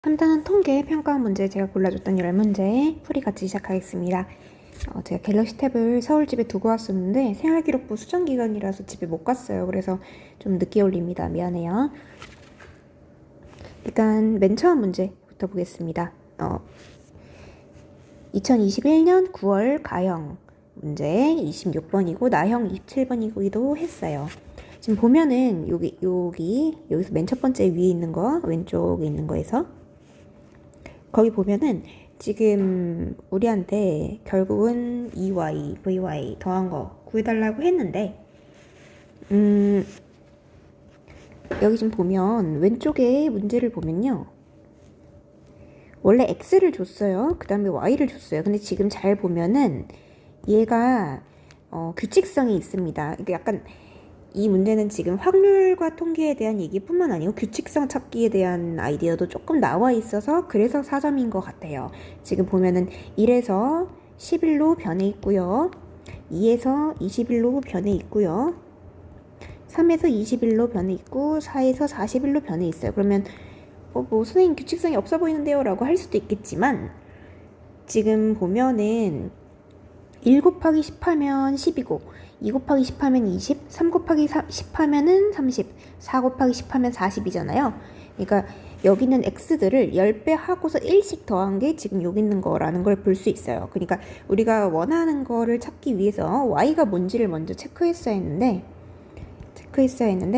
간단한 통계 평가 문제 제가 골라줬던 10문제 풀이 같이 시작하겠습니다. 제가 갤럭시 탭을 서울 집에 두고 왔었는데 생활기록부 수정 기간이라서 집에 못 갔어요. 그래서 좀 늦게 올립니다. 미안해요. 일단 맨 처음 문제부터 보겠습니다. 2021년 9월 가형 문제 26번이고 나형 27번이기도 했어요. 지금 보면은 여기서 맨 첫 번째 위에 있는 거, 왼쪽에 있는 거에서 거기 보면은 지금 우리한테 결국은 EY, VY 더한 거 구해달라고 했는데 여기 좀 보면 왼쪽에 문제를 보면요, 원래 X를 줬어요. 그 다음에 Y를 줬어요. 근데 지금 잘 보면은 얘가 규칙성이 있습니다. 그러니까 약간 이 문제는 지금 확률과 통계에 대한 얘기뿐만 아니고 규칙성 찾기에 대한 아이디어도 조금 나와 있어서 그래서 4점인 것 같아요. 지금 보면은 1에서 11로 변해 있고요. 2에서 21로 변해 있고요. 3에서 21로 변해 있고 4에서 41로 변해 있어요. 그러면 뭐 선생님 규칙성이 없어 보이는데요 라고 할 수도 있겠지만, 지금 보면은 1 곱하기 10 하면 10이고 2 곱하기 10 하면 20, 3 곱하기 10 하면은 30, 4 곱하기 10 하면 40이잖아요. 그러니까 여기 있는 x들을 10배 하고서 1씩 더한 게 지금 여기 있는 거라는 걸 볼 수 있어요. 그러니까 우리가 원하는 거를 찾기 위해서 y가 뭔지를 먼저 체크했어야 했는데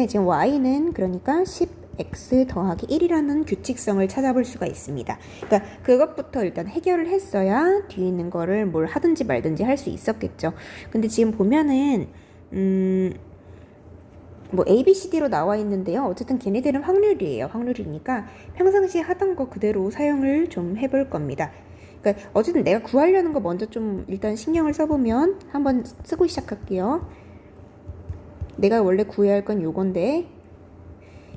지금 y는 그러니까 10x 더하기 1이라는 규칙성을 찾아볼 수가 있습니다. 그러니까 그것부터 일단 해결을 했어야 뒤에 있는 거를 뭘 하든지 말든지 할 수 있었겠죠. 근데 지금 보면은 뭐 A, B, C, D로 나와 있는데요. 어쨌든 걔네들은 확률이에요. 확률이니까 평상시에 하던 거 그대로 사용을 좀 해볼 겁니다. 그러니까 어쨌든 내가 구하려는 거 먼저 좀 일단 신경을 써보면 한번 쓰고 시작할게요. 내가 원래 구해야 할 건 요건데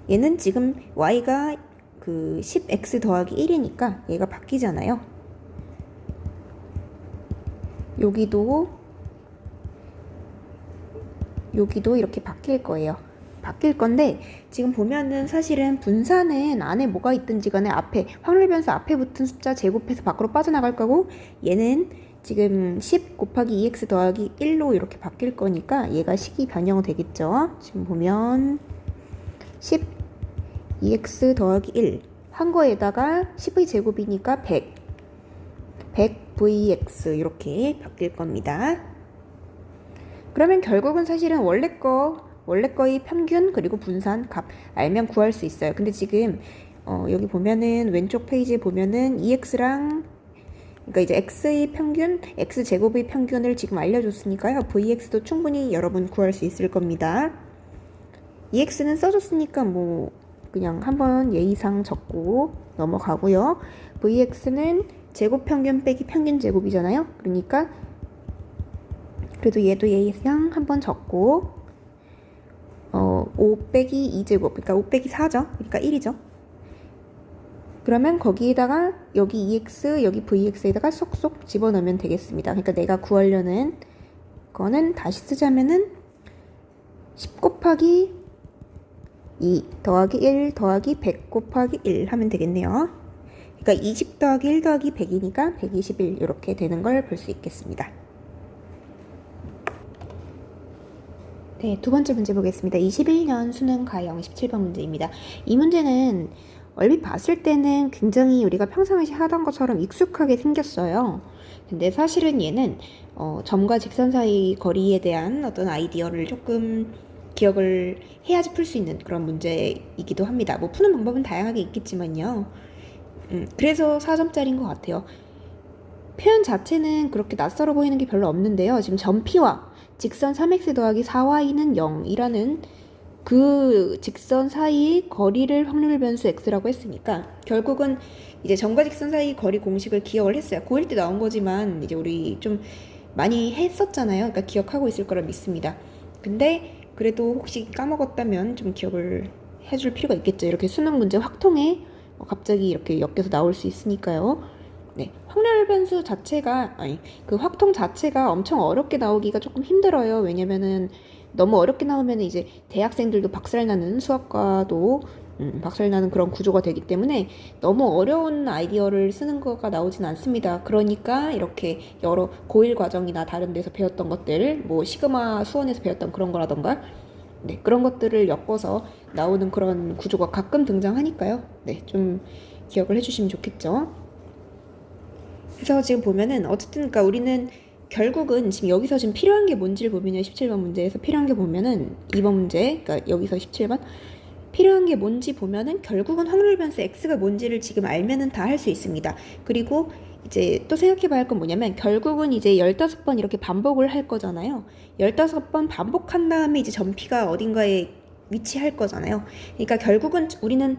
얘는 지금 y가 그 10x 더하기 1이니까 얘가 바뀌잖아요. 여기도 이렇게 바뀔 거예요. 바뀔 건데 지금 보면은 사실은 분산은 안에 뭐가 있든지 간에 앞에 확률 변수 앞에 붙은 숫자 제곱해서 밖으로 빠져나갈 거고, 얘는 지금 10 곱하기 2x 더하기 1로 이렇게 바뀔 거니까 얘가 식이 변형되겠죠. 지금 보면 10 2x 더하기 1 한 거에다가 10의 제곱이니까 100vx 이렇게 바뀔 겁니다. 그러면 결국은 사실은 원래 거의 평균 그리고 분산 값 알면 구할 수 있어요. 근데 지금 여기 보면은 왼쪽 페이지에 보면은 2x랑 그러니까 이제 x의 평균, x 제곱의 평균을 지금 알려줬으니까요. vx도 충분히 여러분 구할 수 있을 겁니다. 2x는 써줬으니까 뭐 그냥 한번 예의상 적고 넘어가고요. vx는 제곱 평균 빼기 평균 제곱이잖아요. 그러니까 그래도 얘도 예의상 한번 적고 5 빼기 2제곱, 그러니까 5 빼기 4죠. 그러니까 1이죠. 그러면 거기에다가 여기 2x, 여기 vx에다가 쏙쏙 집어넣으면 되겠습니다. 그러니까 내가 구하려는 거는 다시 쓰자면은 10 곱하기 2 더하기 1 더하기 100 곱하기 1 하면 되겠네요. 그러니까 20 더하기 1 더하기 100이니까 121 이렇게 되는 걸 볼 수 있겠습니다. 네, 두 번째 문제 보겠습니다. 21년 수능 가형 17번 문제입니다. 이 문제는 얼핏 봤을 때는 굉장히 우리가 평상시 하던 것처럼 익숙하게 생겼어요. 근데 사실은 얘는 점과 직선 사이 거리에 대한 어떤 아이디어를 조금 기억을 해야지 풀 수 있는 그런 문제이기도 합니다. 뭐 푸는 방법은 다양하게 있겠지만요. 그래서 4점짜리인 것 같아요. 표현 자체는 그렇게 낯설어 보이는 게 별로 없는데요. 지금 점P와 직선 3x 더하기 4y는 0이라는 그 직선 사이 거리를 확률 변수 x라고 했으니까 결국은 이제 점과 직선 사이 거리 공식을 기억을 했어요. 고1 때 나온 거지만 이제 우리 좀 많이 했었잖아요. 그러니까 기억하고 있을 거라 믿습니다. 근데 그래도 혹시 까먹었다면 좀 기억을 해줄 필요가 있겠죠. 이렇게 수능 문제 확통에 갑자기 이렇게 엮여서 나올 수 있으니까요. 네, 확률 변수 자체가 그 확통 자체가 엄청 어렵게 나오기가 조금 힘들어요. 왜냐면은 너무 어렵게 나오면 이제 대학생들도 박살나는 수학과도 박살나는 그런 구조가 되기 때문에 너무 어려운 아이디어를 쓰는 거가 나오진 않습니다. 그러니까 이렇게 여러 고1 과정이나 다른 데서 배웠던 것들, 뭐 시그마 수원에서 배웠던 그런 거라던가, 네, 그런 것들을 엮어서 나오는 그런 구조가 가끔 등장하니까요. 네, 좀 기억을 해주시면 좋겠죠. 그래서 지금 보면은 어쨌든 그러니까 우리는 결국은 지금 여기서 지금 필요한 게 뭔지를 보면요. 17번 문제에서 필요한 게 보면은 2번 문제, 그러니까 여기서 17번 필요한 게 뭔지 보면은 결국은 확률 변수 x가 뭔지를 지금 알면은 다 할 수 있습니다. 그리고 이제 또 생각해 봐야 할 건 뭐냐면 결국은 이제 15번 이렇게 반복을 할 거잖아요. 15번 반복한 다음에 이제 점피가 어딘가에 위치할 거잖아요. 그러니까 결국은 우리는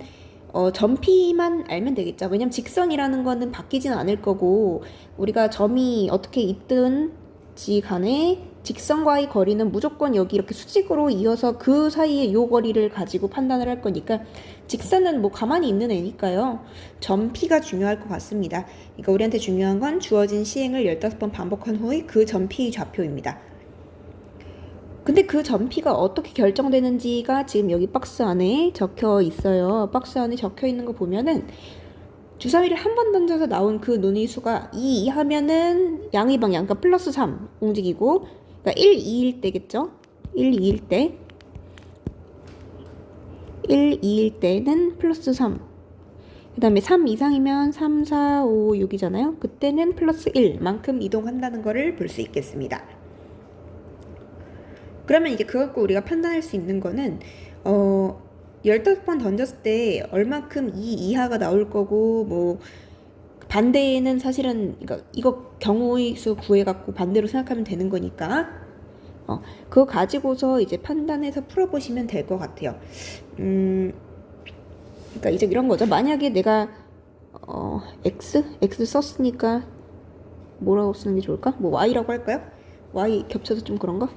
점피만 알면 되겠죠. 왜냐면 직선이라는 거는 바뀌지는 않을 거고 우리가 점이 어떻게 있든지 간에 직선과의 거리는 무조건 여기 이렇게 수직으로 이어서 그 사이에 요 거리를 가지고 판단을 할 거니까 직선은 뭐 가만히 있는 애니까요. 점피가 중요할 것 같습니다. 그러니까 우리한테 중요한 건 주어진 시행을 15번 반복한 후의 그 점피의 좌표입니다. 근데 그 점피가 어떻게 결정되는지가 지금 여기 박스 안에 적혀 있어요. 박스 안에 적혀 있는 거 보면은 주사위를 한 번 던져서 나온 그 논의 수가 2 하면은 양의 방향, 그러니까 플러스 3 움직이고, 그러니까 1, 2일 때겠죠? 1, 2일 때. 1, 2일 때는 플러스 3. 그 다음에 3 이상이면 3, 4, 5, 6이잖아요. 그때는 플러스 1만큼 이동한다는 거를 볼 수 있겠습니다. 그러면 이제 그거 갖고 우리가 판단할 수 있는 거는 15번 던졌을 때 얼마큼 2 이하가 나올 거고 뭐 반대는 사실은 이거 경우의 수 구해갖고 반대로 생각하면 되는 거니까 그거 가지고서 이제 판단해서 풀어보시면 될 것 같아요. 그러니까 이제 이런 거죠. 만약에 내가 X 썼으니까 뭐라고 쓰는 게 좋을까? 뭐 Y라고 할까요? Y 겹쳐서 좀 그런가?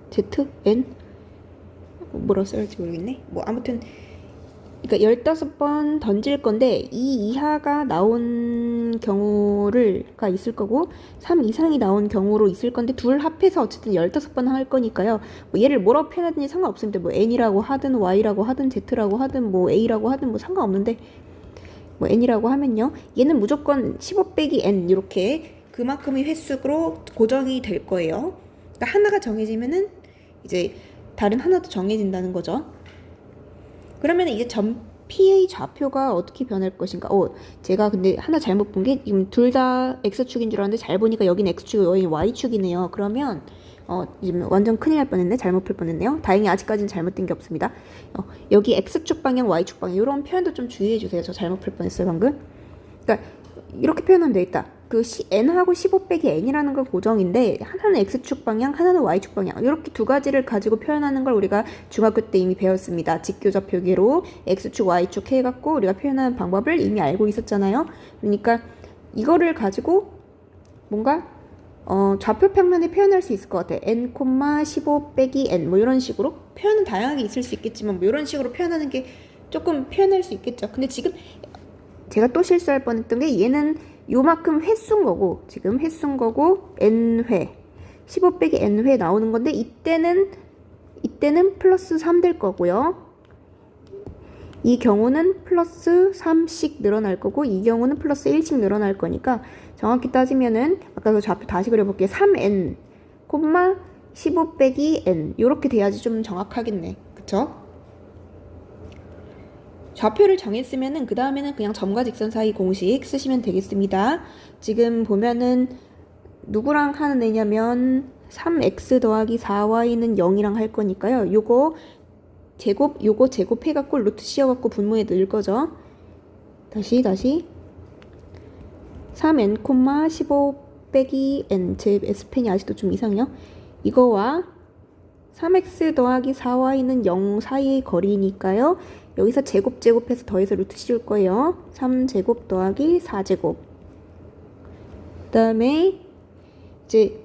Z, N 뭐라고 써야 할지 모르겠네. 뭐 아무튼 그러니까 15번 던질 건데 2 이하가 나온 경우가 있을 거고 3 이상이 나온 경우로 있을 건데 둘 합해서 어쨌든 15번 할 거니까요. 뭐 얘를 뭐라고 표현하든지 상관없습니다. 뭐 N이라고 하든 Y라고 하든 Z라고 하든 뭐 A라고 하든 뭐 상관없는데 뭐 N이라고 하면요. 얘는 무조건 15 빼기 N 이렇게 그만큼의 횟수로 고정이 될 거예요. 그러니까 하나가 정해지면은 이제 다른 하나도 정해진다는 거죠. 그러면 이제 점피의 좌표가 어떻게 변할 것인가? 제가 근데 하나 잘못 본 게 지금 둘 다 X축인 줄 알았는데 잘 보니까 여긴 X축, 여긴 Y축이네요. 그러면 지금 완전 큰일 날 뻔했네. 잘못 풀 뻔했네요. 다행히 아직까지는 잘못된 게 없습니다. 여기 X축 방향, Y축 방향 이런 표현도 좀 주의해 주세요. 저 잘못 풀 뻔했어요 방금. 그러니까 이렇게 표현하면 되겠다. 그 n하고 15 빼기 n이라는 건 고정인데 하나는 x축 방향, 하나는 y축 방향 이렇게 두 가지를 가지고 표현하는 걸 우리가 중학교 때 이미 배웠습니다. 직교적 표기로 x축, y축 해갖고 우리가 표현하는 방법을 이미 알고 있었잖아요. 그러니까 이거를 가지고 뭔가 좌표 평면에 표현할 수 있을 것 같아. n, 15 빼기 n 뭐 이런 식으로 표현은 다양하게 있을 수 있겠지만 뭐 이런 식으로 표현하는 게 조금 표현할 수 있겠죠. 근데 지금 제가 또 실수할 뻔했던 게 얘는 요만큼 횟수인 거고 지금 횟수인 거고 n회 15 빼기 n회 나오는 건데 이때는 플러스 3 될 거고요. 이 경우는 플러스 3씩 늘어날 거고 이 경우는 플러스 1씩 늘어날 거니까 정확히 따지면은 아까 그 좌표 다시 그려볼게요. 3n, 15 빼기 n 요렇게 돼야지 좀 정확하겠네. 그쵸? 좌표를 정했으면은 그 다음에는 그냥 점과 직선 사이 공식 쓰시면 되겠습니다. 지금 보면은 누구랑 하는 애냐면 3x 더하기 4y는 0이랑 할 거니까요. 요거 제곱해갖고 루트 씌워갖고 분모에 넣을 거죠. 다시 3n, 15 빼기 n 제 S펜이 아직도 좀 이상해요. 이거와 3x 더하기 4y는 0 사이의 거리니까요. 여기서 제곱해서 더해서 루트 씌울 거예요. 3제곱 더하기 4제곱. 그 다음에 이제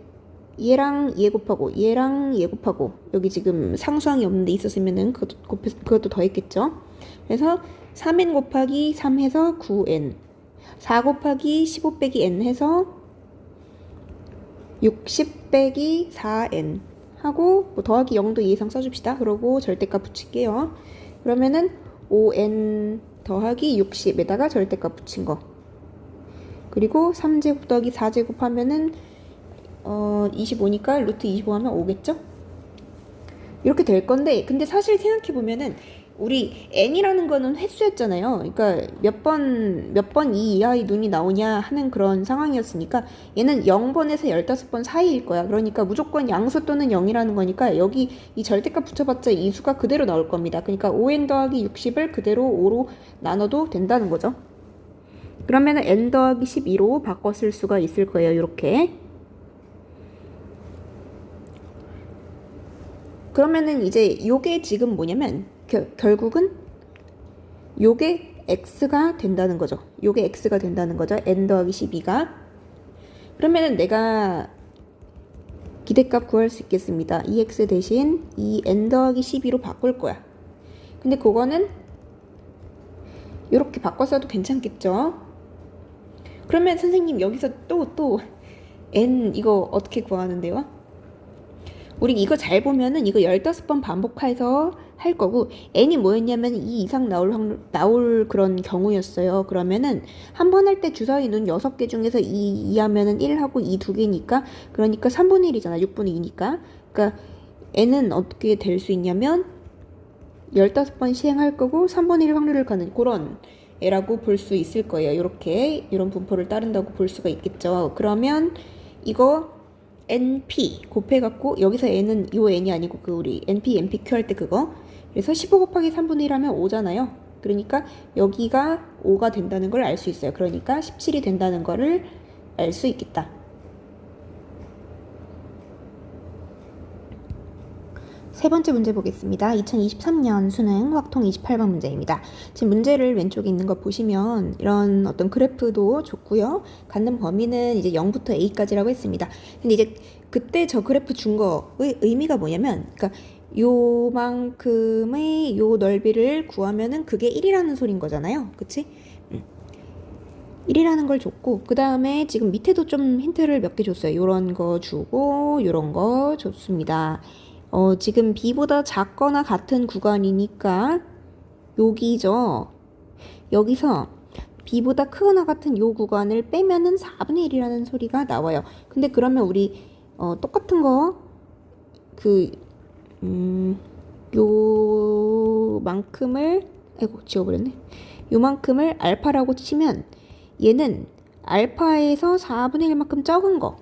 얘랑 얘 곱하고 얘랑 얘 곱하고 여기 지금 상수항이 없는데 있었으면은 그것도 더했겠죠. 그래서 3n 곱하기 3 해서 9n 4 곱하기 15 빼기 n 해서 60 빼기 4n 하고 뭐 더하기 0도 2 이상 써줍시다. 그러고 절대값 붙일게요. 그러면은 5n 더하기 60에다가 절대값 붙인 거. 그리고 3제곱 더하기 4제곱 하면은 25니까 루트 25 하면 5겠죠? 이렇게 될 건데, 근데 사실 생각해보면은 우리 n이라는 거는 횟수였잖아요. 그러니까 몇 번 이 이하의 눈이 나오냐 하는 그런 상황이었으니까 얘는 0번에서 15번 사이일 거야. 그러니까 무조건 양수 또는 0이라는 거니까 여기 이 절대값 붙여봤자 이 수가 그대로 나올 겁니다. 그러니까 5n 더하기 60을 그대로 5로 나눠도 된다는 거죠. 그러면은 n 더하기 12로 바꿔 쓸 수가 있을 거예요. 이렇게. 그러면은 이제 요게 지금 뭐냐면 결국은 요게 x가 된다는 거죠. 요게 x가 된다는 거죠. n 더하기 12가. 그러면은 내가 기대값 구할 수 있겠습니다. 2x 대신 이 n 더하기 12로 바꿀 거야. 근데 그거는 이렇게 바꿔 써도 괜찮겠죠? 그러면 선생님 여기서 또 n 이거 어떻게 구하는데요? 우리 이거 잘 보면은 이거 15번 반복해서 할 거고, n이 뭐였냐면 2 이상 나올 그런 경우였어요. 그러면은 한 번 할 때 주사위 눈 6개 중에서 2 하면은 1하고 2 2개니까, 그러니까 3분의 1이잖아. 6분의 2니까. 그러니까 n은 어떻게 될 수 있냐면 15번 시행할 거고 3분의 1 확률을 가는 그런 애라고 볼 수 있을 거예요. 이렇게 이런 분포를 따른다고 볼 수가 있겠죠. 그러면 이거 NP 곱해갖고 여기서 n은 요 n이 아니고 그 우리 NP, NPQ 할 때 그거. 그래서 15 곱하기 3분의 1 하면 5잖아요. 그러니까 여기가 5가 된다는 걸 알 수 있어요. 그러니까 17이 된다는 거를 알 수 있겠다. 세 번째 문제 보겠습니다. 2023년 수능 확통 28번 문제입니다. 지금 문제를 왼쪽에 있는 거 보시면 이런 어떤 그래프도 좋고요. 갖는 범위는 이제 0부터 a까지라고 했습니다. 근데 이제 그때 저 그래프 준 거의 의미가 뭐냐면, 그러니까 요만큼의 요 넓이를 구하면은 그게 1이라는 소린 거잖아요. 그치? 1이라는 걸 줬고, 그 다음에 지금 밑에도 좀 힌트를 몇 개 줬어요. 요런 거 주고 요런 거 줬습니다. 지금 b보다 작거나 같은 구간이니까 여기죠. 여기서 b보다 크거나 같은 요 구간을 빼면은 4분의 1이라는 소리가 나와요. 근데 그러면 우리 똑같은 거 요만큼을 지워버렸네. 요만큼을 알파라고 치면 얘는 알파에서 4분의 1만큼 적은 거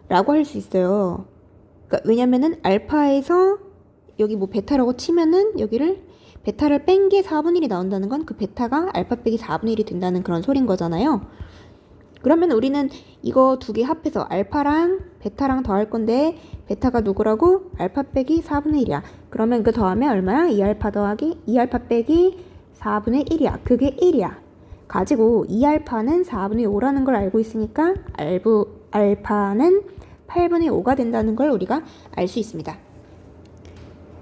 라고 할 수 있어요. 그러니까 왜냐면은 알파에서 여기 뭐 베타라고 치면은 여기를 베타를 뺀 게 4분의 1이 나온다는 건 그 베타가 알파 빼기 4분의 1이 된다는 그런 소린 거잖아요. 그러면 우리는 이거 두 개 합해서 알파랑 베타랑 더할 건데, 베타가 누구라고? 알파 빼기 4분의 1이야. 그러면 그 더하면 얼마야? 2알파 더하기 2알파 빼기 4분의 1이야. 그게 1이야. 가지고 2알파는 4분의 5라는 걸 알고 있으니까 알파는 8분의 5가 된다는 걸 우리가 알 수 있습니다.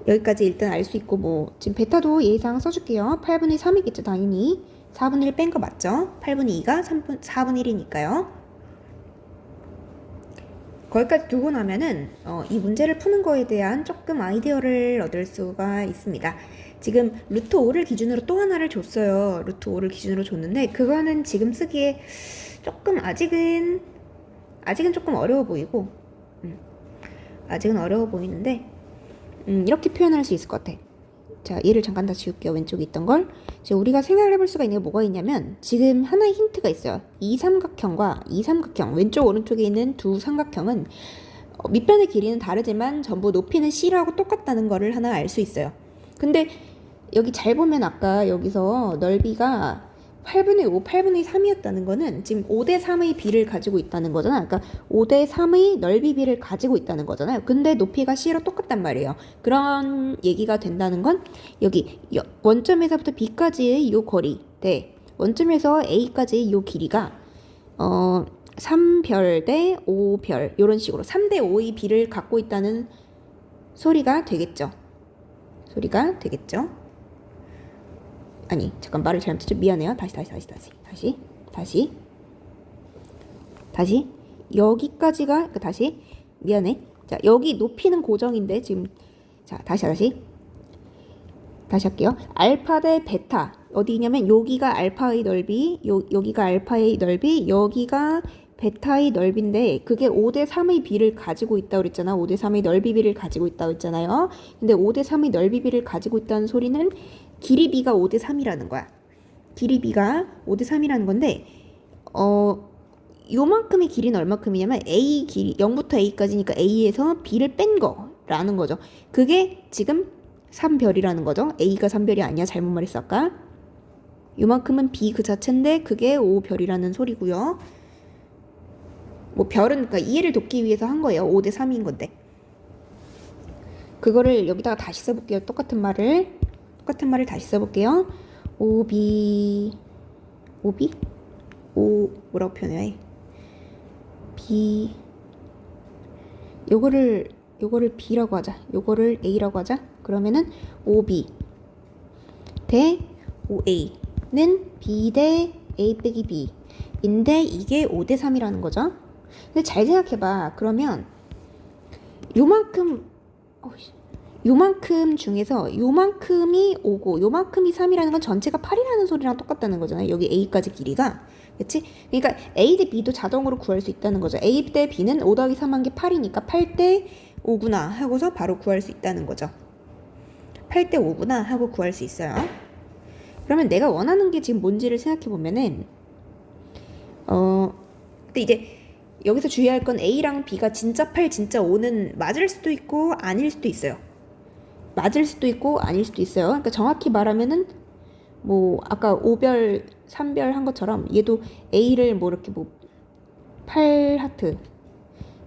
여기까지 일단 알 수 있고, 뭐 지금 베타도 예상 써줄게요. 8분의 3이겠죠 당연히. 4분의 1 뺀 거 맞죠? 8분의 2가 4분의 1이니까요. 거기까지 두고 나면은 이 문제를 푸는 거에 대한 조금 아이디어를 얻을 수가 있습니다. 지금 루트 5를 기준으로 또 하나를 줬어요. 루트 5를 기준으로 줬는데 그거는 지금 쓰기에 조금 아직은 조금 어려워 보이고, 아직은 어려워 보이는데 이렇게 표현할 수 있을 것 같아. 자, 얘를 잠깐 다 지울게요. 왼쪽에 있던 걸. 지금 우리가 생각을 해볼 수가 있는 게 뭐가 있냐면, 지금 하나의 힌트가 있어요. 이 삼각형과 이 삼각형, 왼쪽 오른쪽에 있는 두 삼각형은 밑변의 길이는 다르지만 전부 높이는 c라고 똑같다는 거를 하나 알 수 있어요. 근데 여기 잘 보면 아까 여기서 넓이가 8분의 5, 8분의 3이었다는 거는 지금 5대 3의 비를 가지고 있다는 거잖아. 그러니까 5대 3의 넓이 비를 가지고 있다는 거잖아요. 근데 높이가 C랑 똑같단 말이에요. 그런 얘기가 된다는 건 여기 원점에서부터 B까지의 요 거리, 네, 원점에서 A까지의 요 길이가 3별 대 5별 이런 식으로 3대 5의 비를 갖고 있다는 소리가 되겠죠. 아니, 잠깐 말을 잘못했죠. 미안해요. 다시. 여기까지가, 그러니까 다시. 미안해. 자, 여기 높이는 고정인데, 지금. 자, 다시. 다시 할게요. 알파 대 베타. 어디냐면 여기가 알파의 넓이, 여기가 알파의 넓이, 여기가 베타의 넓이인데 그게 5대 3의 비를 가지고 있다고 그랬잖아. 5대 3의 넓이 비를 가지고 있다고 했잖아요. 근데 5대 3의 넓이 비를 가지고 있다는 소리는 길이 비가 5대 3이라는 거야. 길이 비가 5대 3이라는 건데 요만큼의 길이는 얼마큼이냐면 A 길이 0부터 A까지니까 A에서 B를 뺀 거라는 거죠. 그게 지금 3별이라는 거죠. A가 3별이 아니야. 잘못 말했어 아까. 요만큼은 B 그 자체인데 그게 5별이라는 소리고요. 뭐 별은 그러니까 이해를 돕기 위해서 한 거예요. 5대 3인 건데. 그거를 여기다가 다시 써볼게요. 똑같은 말을 다시 써볼게요. 5B 뭐라고 표현해? B 요거를 B라고 하자. 요거를 A라고 하자. 그러면은 5B 대 5A는 B 대 A 빼기 B인데 이게 5대 3이라는 거죠. 근데 잘 생각해봐. 그러면 요만큼 중에서 요만큼이 5고 요만큼이 3이라는 건 전체가 8이라는 소리랑 똑같다는 거잖아요. 여기 A까지 길이가. 그치? 그러니까 A 대 B도 자동으로 구할 수 있다는 거죠. A 대 B는 5 더하기 3한 게 8이니까 8 대 5구나 하고서 바로 구할 수 있다는 거죠. 8 대 5구나 하고 구할 수 있어요. 그러면 내가 원하는 게 지금 뭔지를 생각해 보면은 근데 이제 여기서 주의할 건 A랑 B가 진짜 8, 진짜 5는 맞을 수도 있고 아닐 수도 있어요. 맞을 수도 있고 아닐 수도 있어요. 그러니까 정확히 말하면은 뭐 아까 5별, 3별 한 것처럼 얘도 A를 뭐 이렇게 뭐 8하트,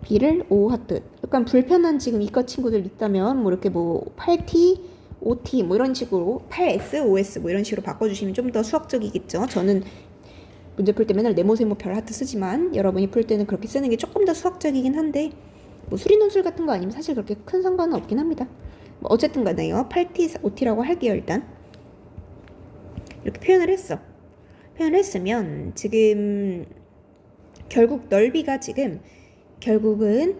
B를 5하트. 약간 불편한 지금 이과 친구들 있다면 뭐 이렇게 뭐 8T, 5T 뭐 이런 식으로 8S, 5S 뭐 이런 식으로 바꿔주시면 좀 더 수학적이겠죠. 저는 문제 풀 때 맨날 네모 세모 별 하트 쓰지만 여러분이 풀 때는 그렇게 쓰는 게 조금 더 수학적이긴 한데 뭐 수리논술 같은 거 아니면 사실 그렇게 큰 상관은 없긴 합니다. 뭐 어쨌든 간에요. 8T, 5T라고 할게요. 일단 이렇게 표현을 했으면 지금 결국 넓이가 지금 결국은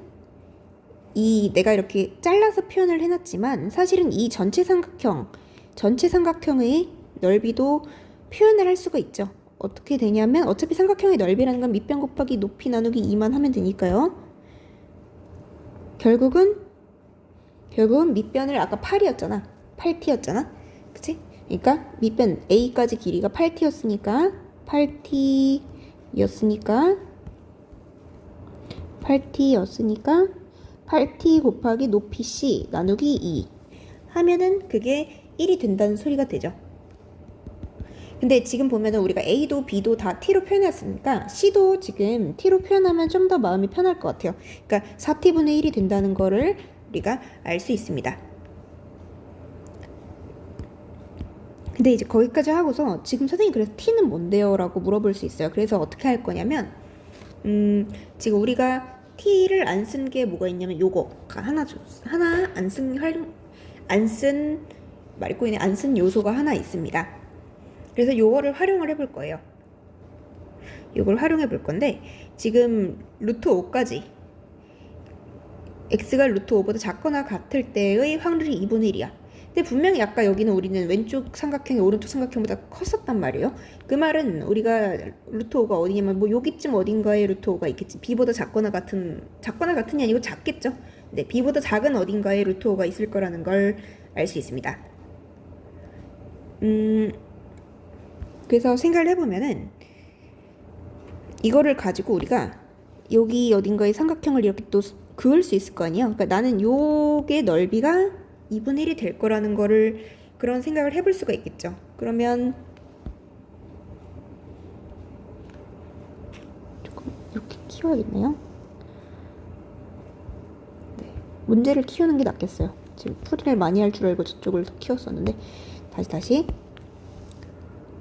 이 내가 이렇게 잘라서 표현을 해놨지만 사실은 이 전체 삼각형의 넓이도 표현을 할 수가 있죠. 어떻게 되냐면 어차피 삼각형의 넓이라는 건 밑변 곱하기 높이 나누기 2만 하면 되니까요. 결국은 밑변을 아까 8이었잖아. 8t였잖아. 그치? 그러니까 밑변 A까지 길이가 8t였으니까 8t 곱하기 높이 C 나누기 2 하면은 그게 1이 된다는 소리가 되죠. 근데 지금 보면은 우리가 A도 B도 다 T로 표현했으니까 C도 지금 T로 표현하면 좀 더 마음이 편할 것 같아요. 그러니까 4T분의 1이 된다는 거를 우리가 알 수 있습니다. 근데 이제 거기까지 하고서 지금 선생님 그래서 T는 뭔데요? 라고 물어볼 수 있어요. 그래서 어떻게 할 거냐면 지금 우리가 T를 안 쓴 게 뭐가 있냐면 요거 하나 안 쓴 요소가 하나 있습니다. 그래서 요거를 활용을 해볼 거예요. 요걸 활용해 볼 건데 지금 루트 5까지 x가 루트 5보다 작거나 같을 때의 확률이 2분의 1이야. 근데 분명히 아까 여기는 우리는 왼쪽 삼각형이 오른쪽 삼각형보다 컸었단 말이에요. 그 말은 우리가 루트 5가 어디냐면 뭐 여기쯤 어딘가에 루트 5가 있겠지. b보다 작거나 같은이 아니고 작겠죠. 네, b보다 작은 어딘가에 루트 5가 있을 거라는 걸 알 수 있습니다. 그래서 생각을 해보면은 이거를 가지고 우리가 여기 어딘가에 삼각형을 이렇게 또 그을 수 있을 거 아니에요. 그러니까 나는 요게 넓이가 2분의 1이 될 거라는 거를 그런 생각을 해볼 수가 있겠죠. 그러면 조금 이렇게 키워야겠네요. 네, 문제를 키우는 게 낫겠어요. 지금 풀이를 많이 할 줄 알고 저쪽을 키웠었는데 다시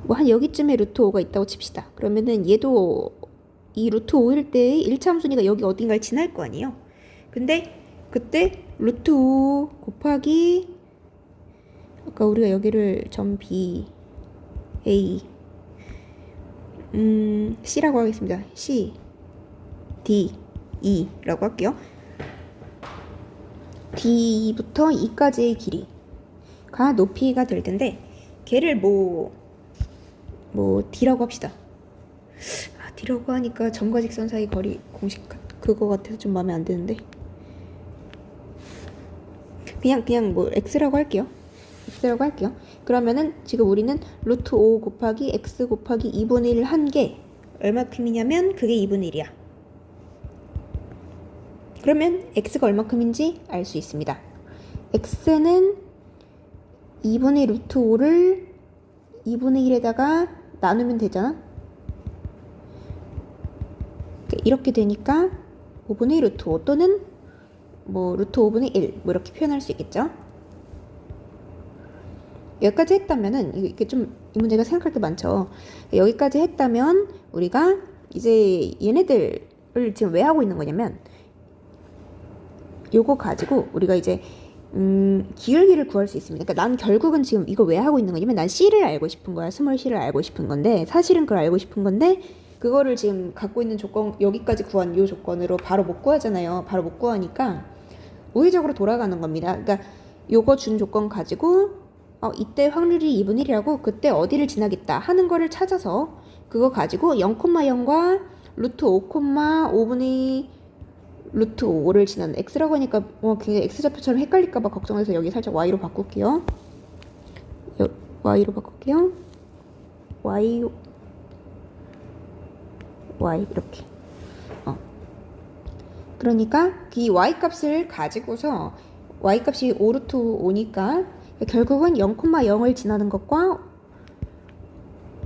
뭐 한 여기쯤에 루트 5가 있다고 칩시다. 그러면은 얘도 이 루트 5일 때 1차 함수니까 여기 어딘가를 지날 거 아니에요. 근데 그때 루트 5 곱하기 아까 우리가 여기를 점 B A C라고 하겠습니다. C D E라고 할게요. D부터 E까지의 길이 높이가 될 텐데 걔를 뭐 D라고 합시다. D라고 하니까 점과 직선 사이 거리 공식 그거 같아서 좀 마음에 안 드는데 그냥 뭐 X라고 할게요. 그러면은 지금 우리는 루트 5 곱하기 X 곱하기 2분의 1 한 게 얼마큼이냐면 그게 2분의 1이야. 그러면 X가 얼마큼인지 알 수 있습니다. X는 2분의 루트 5를 2분의 1에다가 나누면 되잖아. 이렇게 되니까 5분의 루트 5 또는 뭐 루트 5분의 1 뭐 이렇게 표현할 수 있겠죠. 여기까지 했다면은 이게 좀 이 문제가 생각할 게 많죠. 여기까지 했다면 우리가 이제 얘네들을 지금 왜 하고 있는 거냐면 요거 가지고 우리가 이제 기울기를 구할 수 있습니다. 그러니까 난 결국은 지금 이거 왜 하고 있는 거냐면 난 C를 알고 싶은 거야. 스몰 C를 알고 싶은 건데 사실은 그걸 알고 싶은 건데 그거를 지금 갖고 있는 조건 여기까지 구한 요 조건으로 바로 못 구하잖아요. 바로 못 구하니까 우회적으로 돌아가는 겁니다. 그러니까 요거 준 조건 가지고 이때 확률이 2분의 1이라고 그때 어디를 지나겠다 하는 거를 찾아서 그거 가지고 0,0과 루트 5,5분의 루트 5를 지나는 x라고 하니까 굉장히 x좌표처럼 헷갈릴까봐 걱정해서 여기 살짝 y로 바꿀게요. y로 바꿀게요. y 이렇게. 그러니까 이 y 값을 가지고서 y 값이 5 루트 5니까 결국은 0,0을 지나는 것과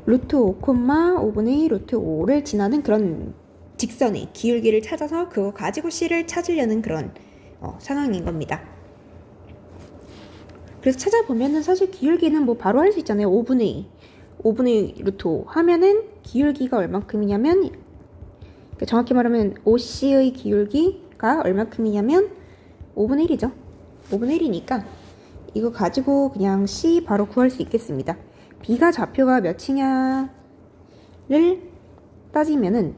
루트 5,5분의 루트 5를 지나는 그런 직선의 기울기를 찾아서 그거 가지고 C를 찾으려는 그런 상황인 겁니다. 그래서 찾아보면은 사실 기울기는 뭐 바로 할 수 있잖아요. 5분의 루트 5 하면은 기울기가 얼만큼이냐면 정확히 말하면 OC의 기울기가 얼만큼이냐면 5분의 1이죠. 5분의 1이니까 이거 가지고 그냥 C 바로 구할 수 있겠습니다. B가 좌표가 몇이냐를 따지면은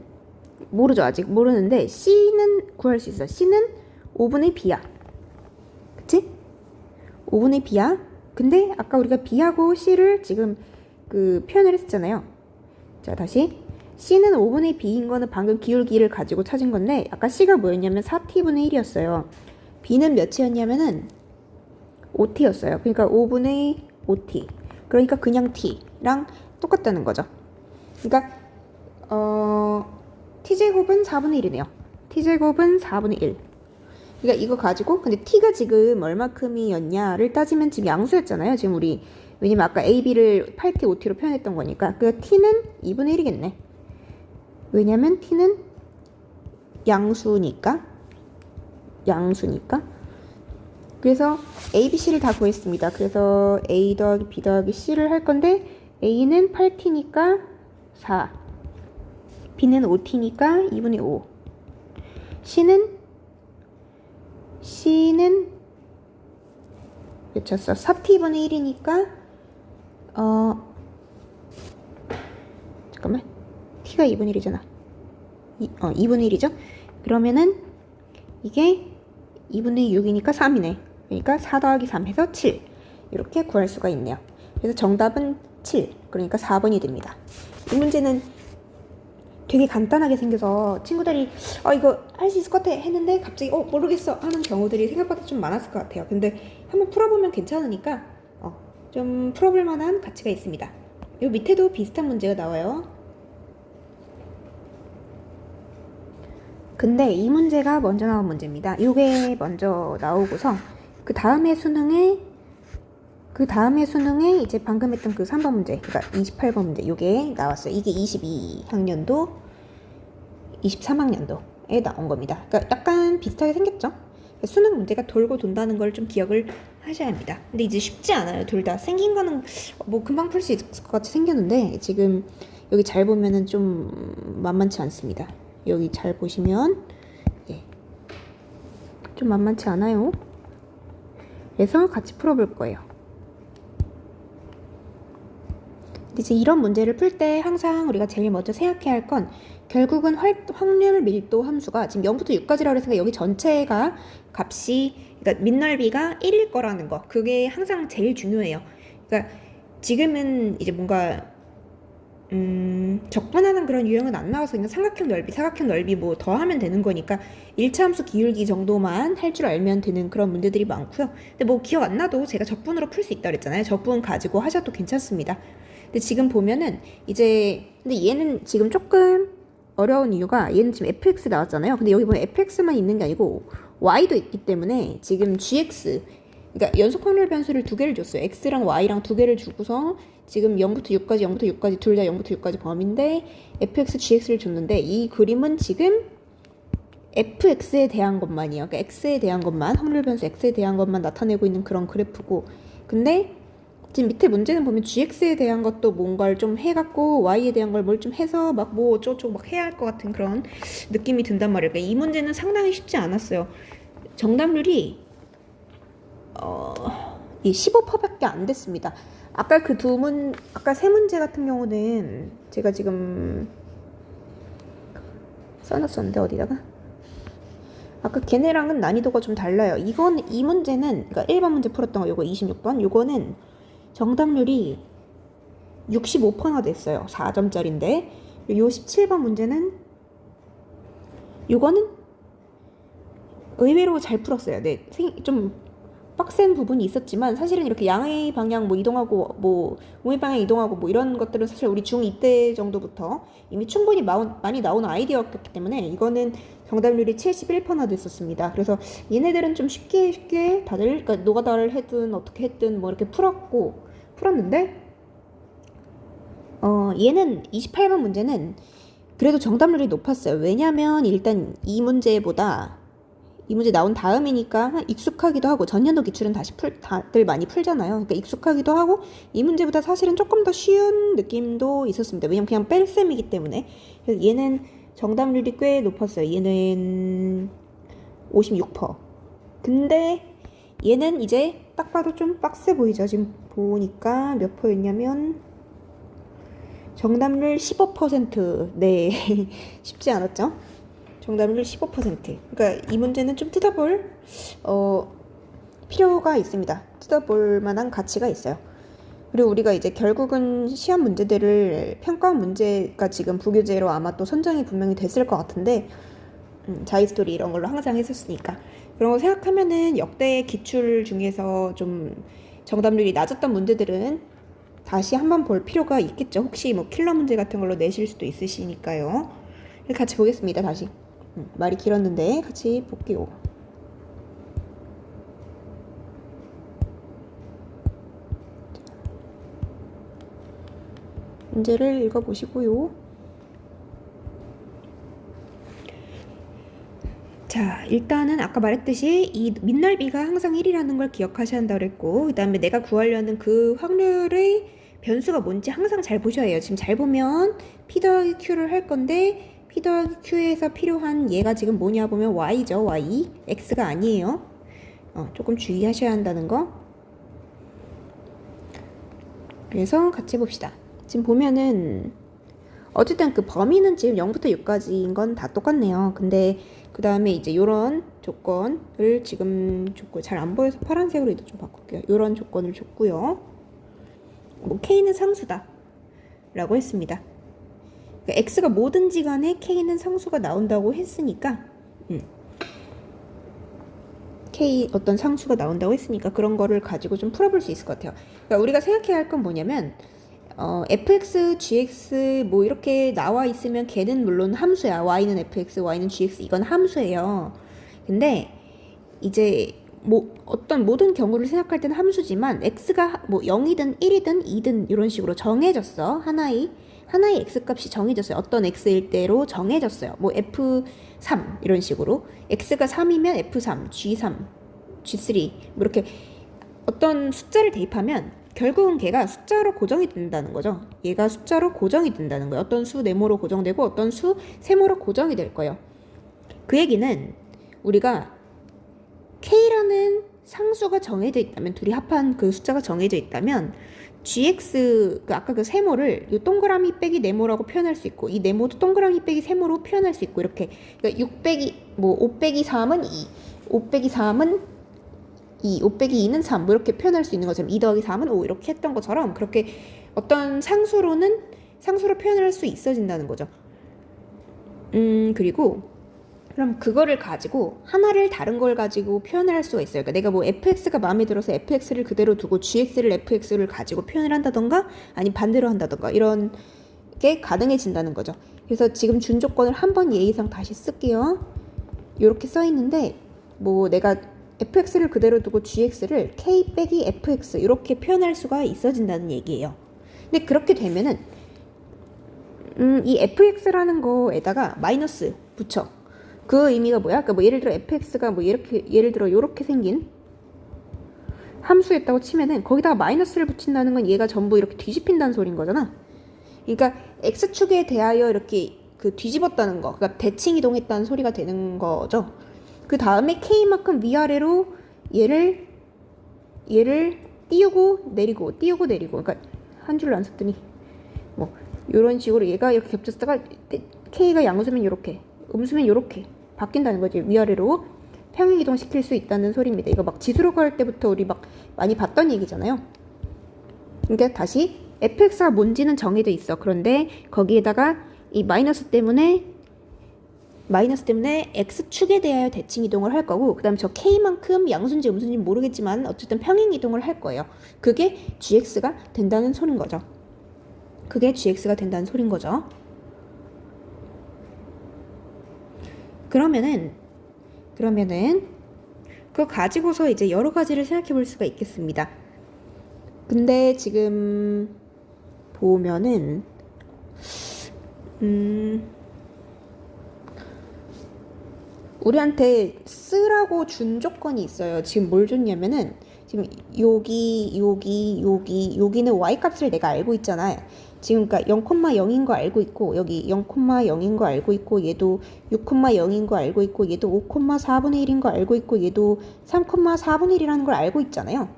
모르죠. 아직 모르는데 C는 구할 수 있어. C는 5분의 B야. 그치? 5분의 B야. 근데 아까 우리가 B하고 C를 지금 그 표현을 했었잖아요. 자, 다시 C는 5분의 B인 거는 방금 기울기를 가지고 찾은 건데 아까 C가 뭐였냐면 4T분의 1이었어요. B는 몇이었냐면은 5T였어요. 그러니까 5분의 5T. 그러니까 그냥 T랑 똑같다는 거죠. 그러니까 T제곱은 4분의 1이네요. T제곱은 4분의 1. 그러니까 이거 가지고 근데 T가 지금 얼마큼이었냐를 따지면 지금 양수였잖아요. 지금 우리 왜냐면 아까 A, B를 8T, 5T로 표현했던 거니까 그 T는 2분의 1이겠네. 왜냐면 T는 양수니까. 그래서 A, B, C를 다 구했습니다. 그래서 A 더하기 B 더하기 C를 할 건데 A는 8T니까 4, B는 5T니까 2분의 5, C는 몇 쳤어? 4T분의 1이니까 잠깐만 T가 2분의 1이잖아. 2분의 1이죠? 그러면은 이게 2분의 6이니까 3이네. 그러니까 4 더하기 3 해서 7 이렇게 구할 수가 있네요. 그래서 정답은 7 그러니까 4번이 됩니다. 이 문제는 되게 간단하게 생겨서 친구들이 이거 할 수 있을 것 같아 했는데 갑자기 모르겠어 하는 경우들이 생각보다 좀 많았을 것 같아요. 근데 한번 풀어보면 괜찮으니까 좀 풀어볼 만한 가치가 있습니다. 요 밑에도 비슷한 문제가 나와요. 근데 이 문제가 먼저 나온 문제입니다. 요게 먼저 나오고서 그 다음에 수능에 이제 방금 했던 그 3번 문제, 그러니까 28번 문제 요게 나왔어요. 이게 22학년도, 23학년도에 나온 겁니다. 그러니까 약간 비슷하게 생겼죠? 수능 문제가 돌고 돈다는 걸 좀 기억을 하셔야 합니다. 근데 이제 쉽지 않아요. 둘 다 생긴 거는 뭐 금방 풀 수 있을 것 같이 생겼는데 지금 여기 잘 보면은 좀 만만치 않습니다. 여기 잘 보시면 좀 만만치 않아요. 그래서 같이 풀어볼 거예요. 근데 이제 이런 문제를 풀 때 항상 우리가 제일 먼저 생각해야 할 건 결국은 확률 밀도 함수가 지금 0부터 6까지라고 했으니까 여기 전체가 값이 그러니까 민넓이가 1일 거라는 거. 그게 항상 제일 중요해요. 그러니까 지금은 이제 뭔가 적분하는 그런 유형은 안 나와서 그냥 삼각형 넓이, 사각형 넓이 뭐 더 하면 되는 거니까 1차 함수 기울기 정도만 할 줄 알면 되는 그런 문제들이 많고요. 근데 뭐 기억 안 나도 제가 적분으로 풀 수 있다 그랬잖아요. 적분 가지고 하셔도 괜찮습니다. 근데 지금 보면은 이제 근데 얘는 지금 조금 어려운 이유가 얘는 지금 fx 나왔잖아요. 근데 여기 보면 fx만 있는 게 아니고 y도 있기 때문에 지금 gx 그러니까 연속 확률 변수를 두 개를 줬어요. x랑 y랑 두 개를 주고서 지금 0부터 6까지, 0부터 6까지 둘 다 0부터 6까지 범위인데 fx, gx를 줬는데 이 그림은 지금 fx에 대한 것만이에요. 그러니까 x에 대한 것만, 확률 변수 x에 대한 것만 나타내고 있는 그런 그래프고 근데 지금 밑에 문제는 보면 gx에 대한 것도 뭔가를 좀 해갖고 y에 대한 걸 뭘 좀 해서 막 뭐 어쩌고저쩌고 막 해야 할 것 같은 그런 느낌이 든단 말이에요. 그러니까 이 문제는 상당히 쉽지 않았어요. 정답률이 이 15%밖에 안 됐습니다. 아까 아까 세 문제 같은 경우는 제가 지금 써놨었는데 어디다가? 아까 걔네랑은 난이도가 좀 달라요. 이 문제는 그러니까 1번 문제 풀었던 거 요거 26번 요거는 정답률이 65%나 됐어요. 4점짜리인데 요 17번 문제는 요거는 의외로 잘 풀었어요. 네, 좀 빡센 부분이 있었지만 사실은 이렇게 양의 방향 뭐 이동하고 뭐 우의 방향 이동하고 뭐 이런 것들은 사실 우리 중2 때 정도부터 이미 충분히 많이 나오는 아이디어였기 때문에 이거는 정답률이 71%나 됐었습니다. 그래서 얘네들은 좀 쉽게 다들 그러니까 노가다를 했든 어떻게 했든 뭐 이렇게 풀었는데 얘는 28번 문제는 그래도 정답률이 높았어요. 왜냐면 일단 이 문제 나온 다음이니까 익숙하기도 하고 전년도 기출은 다들 많이 풀잖아요. 그러니까 익숙하기도 하고 이 문제보다 사실은 조금 더 쉬운 느낌도 있었습니다. 왜냐면 그냥 뺄셈이기 때문에. 그래서 얘는 정답률이 꽤 높았어요. 얘는 56%. 근데 얘는 이제 딱 봐도 좀 빡세 보이죠. 지금 보니까 몇 퍼였냐면 정답률 15%. 네. 쉽지 않았죠? 정답률 15%. 그러니까 이 문제는 좀 뜯어볼 필요가 있습니다. 뜯어볼 만한 가치가 있어요. 그리고 우리가 이제 결국은 시험 문제들을 평가 문제가 지금 부교재로 아마 또 선정이 분명히 됐을 것 같은데 자이스토리 이런 걸로 항상 했었으니까 그런 거 생각하면은 역대 기출 중에서 좀 정답률이 낮았던 문제들은 다시 한번 볼 필요가 있겠죠. 혹시 뭐 킬러 문제 같은 걸로 내실 수도 있으시니까요. 같이 보겠습니다. 다시. 말이 길었는데 같이 볼게요. 문제를 읽어보시고요. 자, 일단은 아까 말했듯이 이 민넓이가 항상 1이라는 걸 기억하셔야 한다고 그랬고 그 다음에 내가 구하려는 그 확률의 변수가 뭔지 항상 잘 보셔야 해요. 지금 잘 보면 P 더하기 Q를 할 건데 P 더하기 Q에서 필요한 얘가 지금 뭐냐 보면 Y죠. Y. X가 아니에요. 조금 주의하셔야 한다는 거. 그래서 같이 봅시다. 지금 보면은 어쨌든 그 범위는 지금 0부터 6까지인 건 다 똑같네요. 근데 그 다음에 이제 요런 조건을 지금 줬고 잘 안 보여서 파란색으로 좀 바꿀게요. 요런 조건을 줬고요. 뭐 K는 상수다 라고 했습니다. 그러니까 X가 뭐든지 간에 K는 상수가 나온다고 했으니까 K 어떤 상수가 나온다고 했으니까 그런 거를 가지고 좀 풀어볼 수 있을 것 같아요. 그러니까 우리가 생각해야 할 건 뭐냐면 fx, gx 뭐 이렇게 나와 있으면 걔는 물론 함수야. y는 fx, y는 gx 이건 함수예요. 근데 이제 뭐 어떤 모든 경우를 생각할 때는 함수지만 x가 뭐 0이든 1이든 2든 이런 식으로 정해졌어. 하나의 x 값이 정해졌어요. 어떤 x일 때로 정해졌어요. 뭐 f3 이런 식으로 x가 3이면 f3, g3, g3 뭐 이렇게 어떤 숫자를 대입하면 결국은 걔가 숫자로 고정이 된다는 거죠. 얘가 숫자로 고정이 된다는 거예요. 어떤 수 네모로 고정되고 어떤 수 세모로 고정이 될 거예요. 그 얘기는 우리가 K라는 상수가 정해져 있다면 둘이 합한 그 숫자가 정해져 있다면 gx 아까 그 세모를 이 동그라미 빼기 네모라고 표현할 수 있고 이 네모도 동그라미 빼기 세모로 표현할 수 있고 이렇게 그러니까 6 빼기 뭐 5 빼기 3은 2, 5 빼기 3은 2, 5 빼기 2는 3 뭐 이렇게 표현할 수 있는 것처럼 2 더하기 3은 5 이렇게 했던 것처럼 그렇게 어떤 상수로 표현을 할 수 있어진다는 거죠. 그리고 그럼 그거를 가지고 하나를 다른 걸 가지고 표현을 할 수가 있어요. 그러니까 내가 뭐 fx가 마음에 들어서 fx를 그대로 두고 gx를 fx를 가지고 표현을 한다던가 아니면 반대로 한다던가 이런 게 가능해진다는 거죠. 그래서 지금 준 조건을 한번 예의상 다시 쓸게요. 이렇게 써 있는데 뭐 내가 fx를 그대로 두고 gx를 k 빼기 fx 이렇게 표현할 수가 있어진다는 얘기예요. 근데 그렇게 되면은 이 fx라는 거에다가 마이너스 붙여. 그 의미가 뭐야? 그러니까 뭐 예를 들어 fx가 뭐 이렇게 예를 들어 이렇게 생긴 함수였다고 치면은 거기다가 마이너스를 붙인다는 건 얘가 전부 이렇게 뒤집힌다는 소린 거잖아. 그러니까 x축에 대하여 이렇게 그 뒤집었다는 거. 그러니까 대칭 이동했다는 소리가 되는 거죠. 그 다음에 k만큼 위아래로 얘를 띄우고 내리고 그러니까 한 줄로 안 썼더니 뭐 이런 식으로 얘가 이렇게 겹쳤다가 k가 양수면 이렇게 음수면 이렇게 바뀐다는 거지. 위아래로 평행 이동시킬 수 있다는 소리입니다. 이거 막 지수로 할 때부터 우리 막 많이 봤던 얘기잖아요. 그러니까 다시 fx가 뭔지는 정해져 있어. 그런데 거기에다가 이 마이너스 때문에 x축에 대하여 대칭 이동을 할 거고 그 다음에 저 k만큼 양수인지 음수인지 모르겠지만 어쨌든 평행 이동을 할 거예요. 그게 gx가 된다는 소린 거죠. 그러면은 그거 가지고서 이제 여러 가지를 생각해 볼 수가 있겠습니다. 근데 지금 보면은 우리한테 쓰라고 준 조건이 있어요. 지금 뭘 줬냐면은 지금 여기는 y 값을 내가 알고 있잖아요. 지금 그러니까 0,0인 거 알고 있고 여기 0,0인 거 알고 있고 얘도 6,0인 거 알고 있고 얘도 5,4분의 1인 거 알고 있고 얘도 3,4분의 1이라는 걸 알고 있잖아요.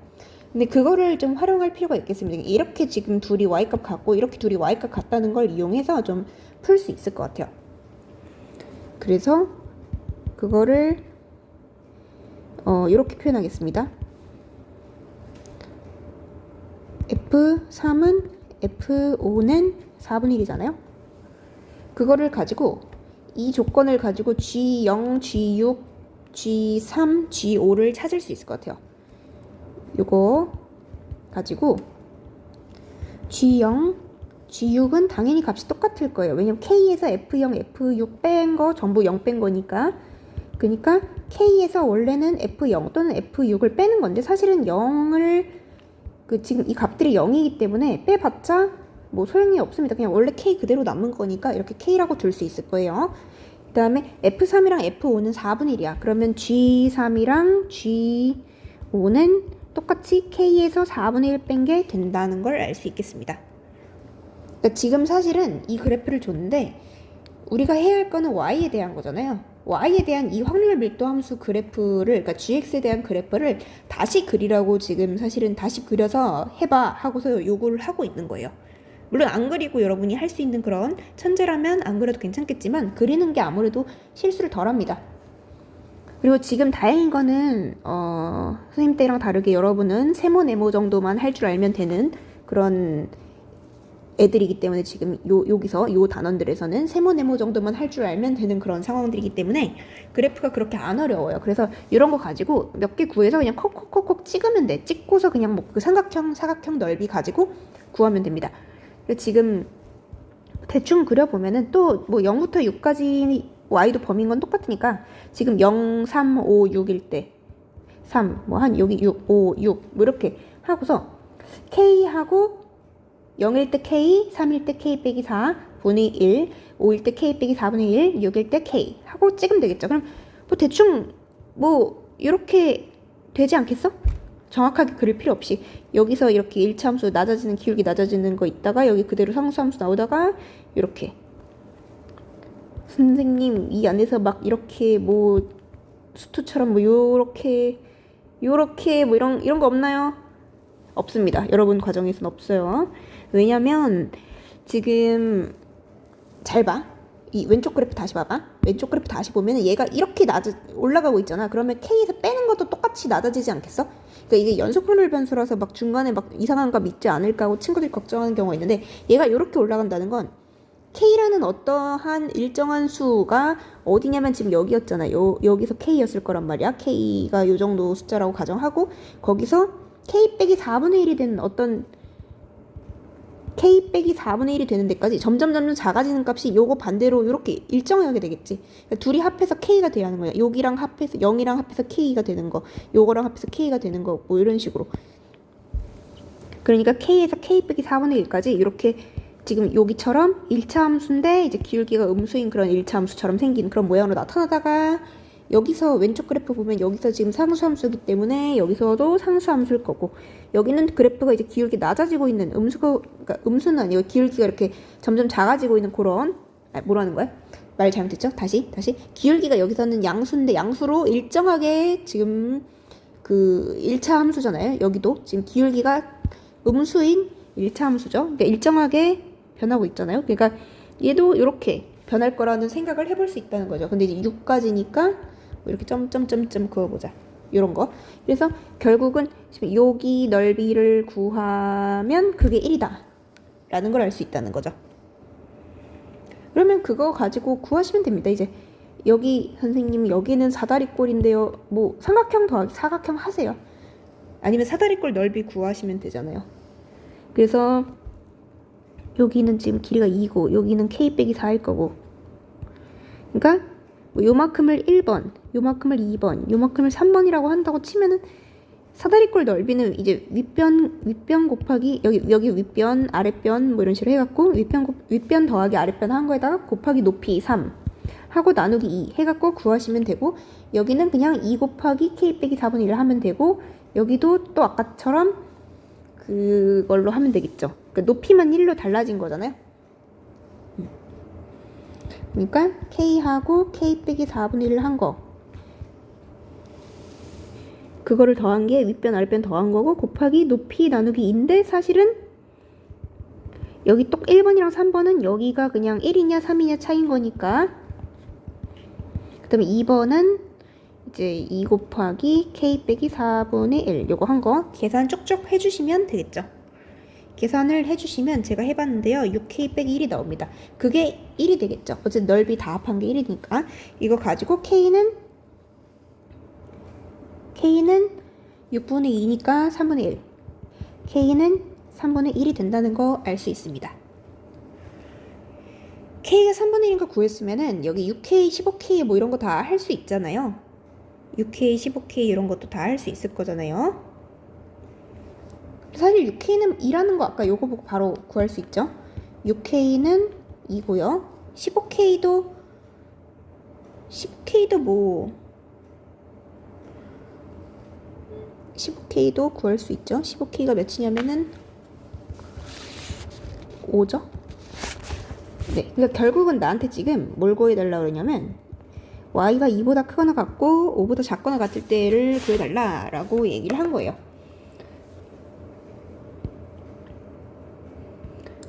근데 그거를 좀 활용할 필요가 있겠습니다. 이렇게 지금 둘이 y값 같고 이렇게 둘이 y값 같다는 걸 이용해서 좀 풀 수 있을 것 같아요. 그래서 그거를 이렇게 표현하겠습니다. F3은 F5는 4분의 1이잖아요. 그거를 가지고 이 조건을 가지고 G0, G6, G3, G5를 찾을 수 있을 것 같아요. 요거 가지고 G0, G6은 당연히 값이 똑같을 거예요. 왜냐면 K에서 F0, F6 뺀 거 전부 0 뺀 거니까. 그러니까 K에서 원래는 F0 또는 F6을 빼는 건데 사실은 0을 지금 이 값들이 0이기 때문에 빼봤자 뭐 소용이 없습니다. 그냥 원래 K 그대로 남은 거니까 이렇게 K라고 둘 수 있을 거예요. 그 다음에 F3이랑 F5는 4분의 1이야. 그러면 G3이랑 G5는 똑같이 K에서 4분의 1 뺀 게 된다는 걸 알 수 있겠습니다. 그러니까 지금 사실은 이 그래프를 줬는데 우리가 해야 할 거는 Y에 대한 거잖아요. Y에 대한 이 확률 밀도 함수 그래프를 그러니까 GX에 대한 그래프를 다시 그리라고 지금 사실은 다시 그려서 해봐 하고서 요구를 하고 있는 거예요. 물론 안 그리고 여러분이 할 수 있는 그런 천재라면 안 그려도 괜찮겠지만 그리는 게 아무래도 실수를 덜 합니다. 그리고 지금 다행인 거는 선생님 때랑 다르게 여러분은 세모 네모 정도만 할 줄 알면 되는 그런 애들이기 때문에 지금 여기서 요 단원들에서는 세모 네모 정도만 할 줄 알면 되는 그런 상황들이기 때문에 그래프가 그렇게 안 어려워요. 그래서 이런 거 가지고 몇 개 구해서 그냥 콕콕콕콕 찍으면 돼. 찍고서 그냥 뭐 그 삼각형, 사각형 넓이 가지고 구하면 됩니다. 지금 대충 그려보면은 또 뭐 0부터 6까지 y도 범위인 건 똑같으니까 지금 0, 3, 5, 6일 때 3, 뭐 한 여기 6, 5, 6 뭐 이렇게 하고서 k하고 0일 때 k, 3일 때 k 빼기 4, 분의 1, 5일 때 k 빼기 4분의 1, 6일 때 k 하고 찍으면 되겠죠. 그럼 뭐 대충 뭐 이렇게 되지 않겠어? 정확하게 그릴 필요 없이 여기서 이렇게 1차 함수 낮아지는 기울기 낮아지는 거 있다가 여기 그대로 상수 함수 나오다가 이렇게 선생님 이 안에서 막 이렇게 뭐 수투처럼 뭐 요렇게 뭐 이런 거 없나요? 없습니다. 여러분 과정에서는 없어요. 왜냐면 지금 잘 봐. 이 왼쪽 그래프 다시 봐봐. 왼쪽 그래프 다시 보면 얘가 이렇게 올라가고 있잖아. 그러면 K에서 빼는 것도 똑같이 낮아지지 않겠어? 그러니까 이게 연속 확률 변수라서 막 중간에 막 이상한 거 믿지 않을까 하고 친구들이 걱정하는 경우가 있는데, 얘가 이렇게 올라간다는 건 K라는 어떠한 일정한 수가 어디냐면 지금 여기였잖아. 여기서 K였을 거란 말이야. K가 요 정도 숫자라고 가정하고, 거기서 K 빼기 4분의 1이 되는 어떤 K 빼기 4분의 1이 되는 데까지 점점 작아지는 값이 요거 반대로 이렇게 일정하게 되겠지. 그러니까 둘이 합해서 K가 돼야 하는 거야. 여기랑 합해서 0이랑 합해서 K가 되는 거, 요거랑 합해서 K가 되는 거, 뭐 이런 식으로. 그러니까 K에서 K 빼기 4분의 1까지 이렇게 지금 여기처럼 1차 함수인데 이제 기울기가 음수인 그런 1차 함수처럼 생긴 그런 모양으로 나타나다가, 여기서 왼쪽 그래프 보면 여기서 지금 상수함수이기 때문에 여기서도 상수함수일 거고, 여기는 그래프가 이제 기울기 낮아지고 있는 그러니까 음수는 아니고 기울기가 이렇게 점점 작아지고 있는 그런, 뭐라는 거야? 말 잘못했죠? 다시 기울기가 여기서는 양수인데 양수로 일정하게 지금 그 1차 함수잖아요. 여기도 지금 기울기가 음수인 1차 함수죠. 그러니까 일정하게 변하고 있잖아요. 그러니까 얘도 이렇게 변할 거라는 생각을 해볼 수 있다는 거죠. 근데 이제 6까지니까 이렇게 점점점점 그어보자. 이런 거. 그래서 결국은 지금 여기 넓이를 구하면 그게 1이다 라는 걸 알 수 있다는 거죠. 그러면 그거 가지고 구하시면 됩니다. 이제 여기 선생님 여기는 사다리꼴인데요. 뭐 삼각형 더하기 사각형 하세요. 아니면 사다리꼴 넓이 구하시면 되잖아요. 그래서 여기는 지금 길이가 2고 여기는 K 빼기 4일 거고, 그러니까 뭐 요만큼을 1번, 요만큼을 2번, 요만큼을 3번이라고 한다고 치면은 사다리꼴 넓이는 이제 윗변 곱하기 여기 윗변 아랫변 뭐 이런 식으로 해갖고 윗변 더하기 아랫변 한 거에다가 곱하기 높이 3 하고 나누기 2 해갖고 구하시면 되고, 여기는 그냥 2 곱하기 K 빼기 4분의 1을 하면 되고, 여기도 또 아까처럼 그걸로 하면 되겠죠. 그러니까 높이만 1로 달라진 거잖아요. 그러니까 K하고 K 빼기 4분의 1을 한 거, 그거를 더한 게 윗변 아랫변 더한 거고, 곱하기 높이 나누기 2인데 사실은 여기 또 1번이랑 3번은 여기가 그냥 1이냐 3이냐 차이인 거니까, 그 다음에 2번은 이제 2 곱하기 K 빼기 4분의 1 요거 한 거 계산 쭉쭉 해주시면 되겠죠. 계산을 해주시면 제가 해봤는데요. 6K 빼기 1이 나옵니다. 그게 1이 되겠죠. 어쨌든 넓이 다 합한 게 1이니까 이거 가지고 K는 6분의 2니까 3분의 1, K는 3분의 1이 된다는 거 알 수 있습니다. K가 3분의 1인 거 구했으면은 여기 6K, 15K 뭐 이런 거 다 할 수 있잖아요. 6K, 15K 이런 것도 다 할 수 있을 거잖아요. 사실 6K는 2라는 거 아까 요거 보고 바로 구할 수 있죠. 6K는 2고요. 15K도 뭐 15K도 구할 수 있죠. 15K가 몇이냐면은 5죠. 네, 그러니까 결국은 나한테 지금 뭘 구해달라 그러냐면 y가 2보다 크거나 같고 5보다 작거나 같을 때를 구해달라라고 얘기를 한 거예요.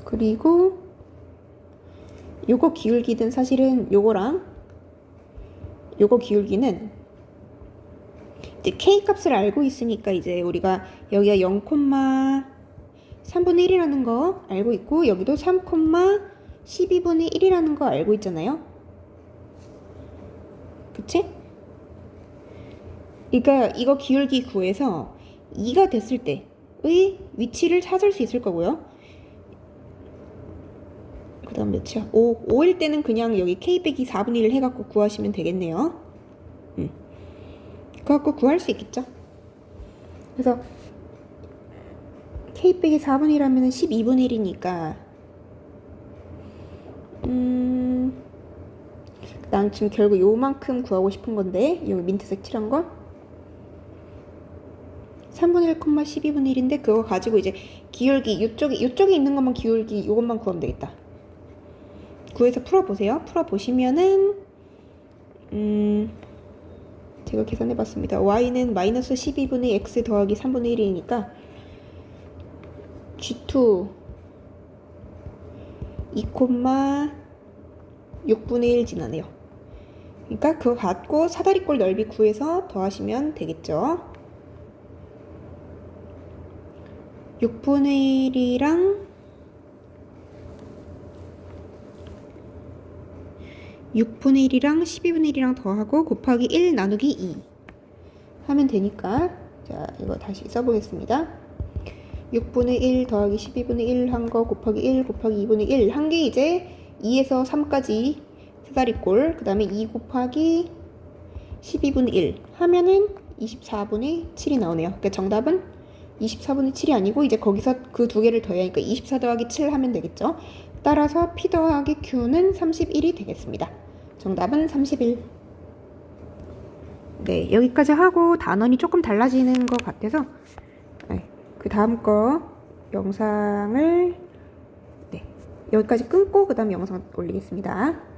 그리고 요거 기울기는 사실은 요거랑 요거 기울기는 이제 k 값을 알고 있으니까 이제 우리가 여기가 0,3분의 1이라는 거 알고 있고, 여기도 3,12분의 1이라는 거 알고 있잖아요. 그치? 그러니까 이거 기울기 구해서 2가 됐을 때의 위치를 찾을 수 있을 거고요. 그 다음 몇이야? 5일 때는 그냥 여기 K 빼기 4분의 1 해갖고 구하시면 되겠네요. 그거 갖고 구할 수 있겠죠? 그래서 K 빼기 4분의 1 하면은 12분의 1이니까 난 지금 결국 요만큼 구하고 싶은 건데, 여기 민트색 칠한 거 3분의 1, 12분의 1인데 그거 가지고 이제 기울기 요쪽에 있는 것만 기울기 요것만 구하면 되겠다. 구해서 풀어보세요. 풀어보시면은 제가 계산해봤습니다. y는 마이너스 12분의 x 더하기 3분의 1이니까 G2 2,6분의 1 지나네요. 그러니까 그거 갖고 사다리꼴 넓이 구해서 더하시면 되겠죠. 6분의 1이랑 12분의 1이랑 더하고 곱하기 1 나누기 2 하면 되니까, 자, 이거 다시 써보겠습니다. 6분의 1 더하기 12분의 1 한 거 곱하기 1 곱하기 2분의 1 한 게 이제 2에서 3까지 사다리꼴, 그 다음에 2 곱하기 12분의 1 하면은 24분의 7이 나오네요. 그러니까 정답은 24분의 7이 아니고 이제 거기서 그 두 개를 더해야 하니까 24 더하기 7 하면 되겠죠. 따라서 P 더하기 Q는 31이 되겠습니다. 정답은 31. 네, 여기까지 하고 단원이 조금 달라지는 것 같아서 그 다음 거 영상을 여기까지 끊고 그 다음 영상 올리겠습니다.